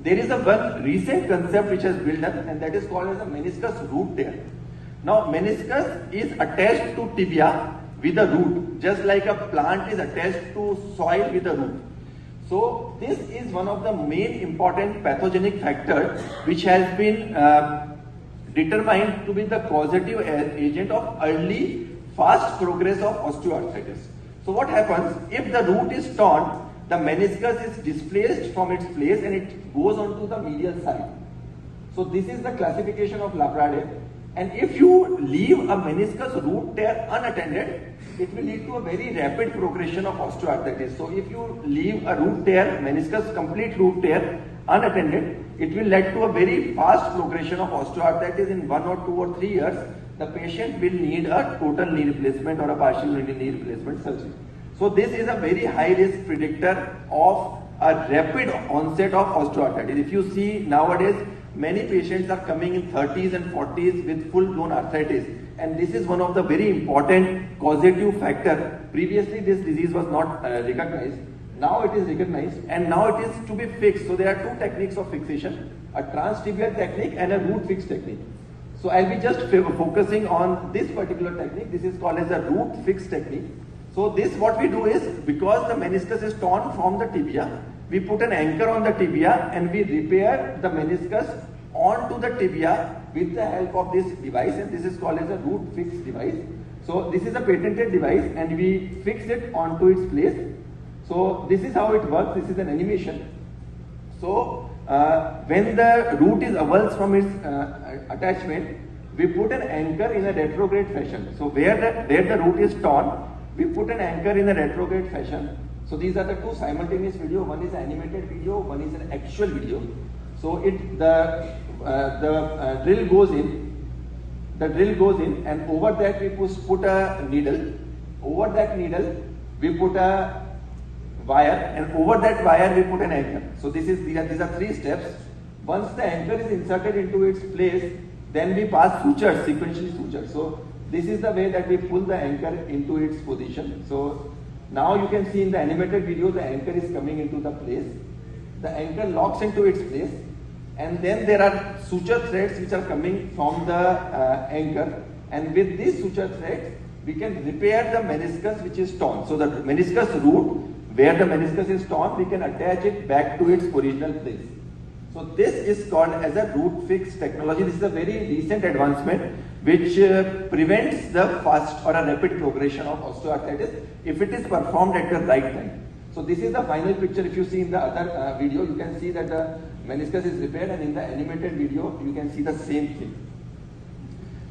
there is a one recent concept which has built up, and that is called as a meniscus root tear. Now meniscus is attached to tibia with a root, just like a plant is attached to soil with a root. So this is one of the main important pathogenic factors which has been determined to be the causative agent of early fast progress of osteoarthritis. So what happens if the root is torn? The meniscus is displaced from its place and it goes onto the medial side. So this is the classification of Laprade. And if you leave a meniscus root tear unattended, it will lead to a very rapid progression of osteoarthritis. So if you leave a root tear, meniscus complete root tear unattended, it will lead to a very fast progression of osteoarthritis. In 1 or 2 or 3 years, the patient will need a total knee replacement or a partial knee replacement surgery. So this is a very high risk predictor of a rapid onset of osteoarthritis. If you see nowadays, many patients are coming in 30s and 40s with full-blown arthritis, and this is one of the very important causative factor. Previously this disease was not recognized. Now it is recognized and now it is to be fixed. So there are two techniques of fixation, a transtibial technique and a root fix technique. So I'll be just focusing on this particular technique. This is called as a root fix technique. So this, what we do is, because the meniscus is torn from the tibia, we put an anchor on the tibia and we repair the meniscus onto the tibia with the help of this device, and this is called as a root fix device. So this is a patented device and we fix it onto its place. So this is how it works. This is an animation. So when the root is avulsed from its attachment, we put an anchor in a retrograde fashion. So where the root is torn, we put an anchor in a retrograde fashion. So these are the two simultaneous video. One is an animated video, one is an actual video. So the drill goes in. The drill goes in, and over that we put a needle. Over that needle we put a wire, and over that wire we put an anchor. So these are 3 steps. Once the anchor is inserted into its place, then we pass sutures, sequentially sutures. So this is the way that we pull the anchor into its position. So now you can see in the animated video, the anchor is coming into the place. The anchor locks into its place, and then there are suture threads which are coming from the anchor, and with these suture threads we can repair the meniscus which is torn. So the meniscus root, where the meniscus is torn, we can attach it back to its original place. So this is called as a root fix technology. This is a very recent advancement which prevents the fast or a rapid progression of osteoarthritis if it is performed at the right time. So this is the final picture. If you see in the other video, you can see that the meniscus is repaired, and in the animated video you can see the same thing.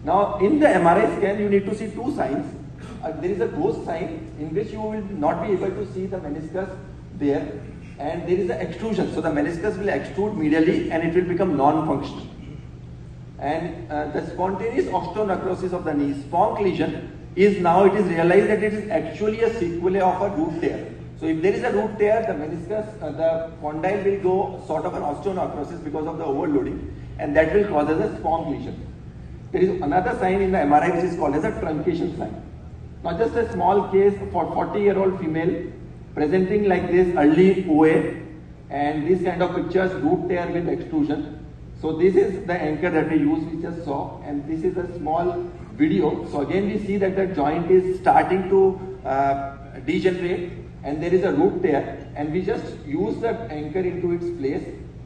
Now in the MRI scan you need to see 2 signs. There is a ghost sign in which you will not be able to see the meniscus there, and there is an extrusion. So the meniscus will extrude medially and it will become non-functional. And the spontaneous osteonecrosis of the knee, sponk lesion, is now it is realized that it is actually a sequelae of a root tear. So if there is a root tear, the meniscus, the condyle will go sort of an osteonecrosis because of the overloading, and that will cause as a sponk lesion. There is another sign in the MRI which is called as a truncation sign. Now just a small case for 40-year-old female presenting like this, early OA, and these kind of pictures, root tear with extrusion. So this is the anchor that we use, we just saw, and this is a small video. So again we see that the joint is starting to degenerate, and there is a root tear, and we just use the anchor into its place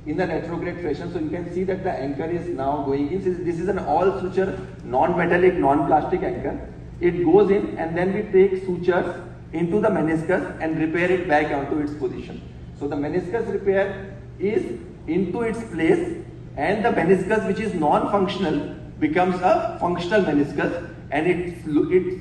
in the retrograde fashion. So you can see that the anchor is now going in. This is an all suture, non-metallic, non-plastic anchor. It goes in, and then we take sutures into the meniscus and repair it back onto its position. So the meniscus repair is into its place, and the meniscus which is non-functional becomes a functional meniscus, and it's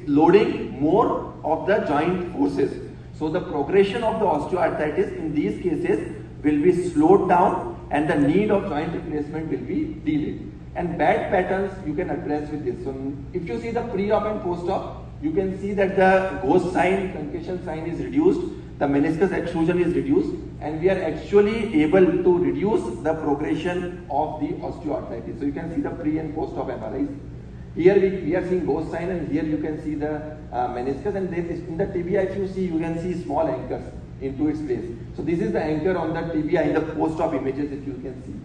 loading more of the joint forces. So the progression of the osteoarthritis in these cases will be slowed down, and the need of joint replacement will be delayed. And bad patterns you can address with this. So if you see the pre-op and post-op, you can see that the ghost sign, truncation sign is reduced, the meniscus extrusion is reduced, and we are actually able to reduce the progression of the osteoarthritis. So you can see the pre and post-op MRIs. Here we are seeing ghost sign, and here you can see the meniscus, and in the tibia, if you see, you can see small anchors. into its place. So this is the anchor on the tibia in the post-op images, if you can see.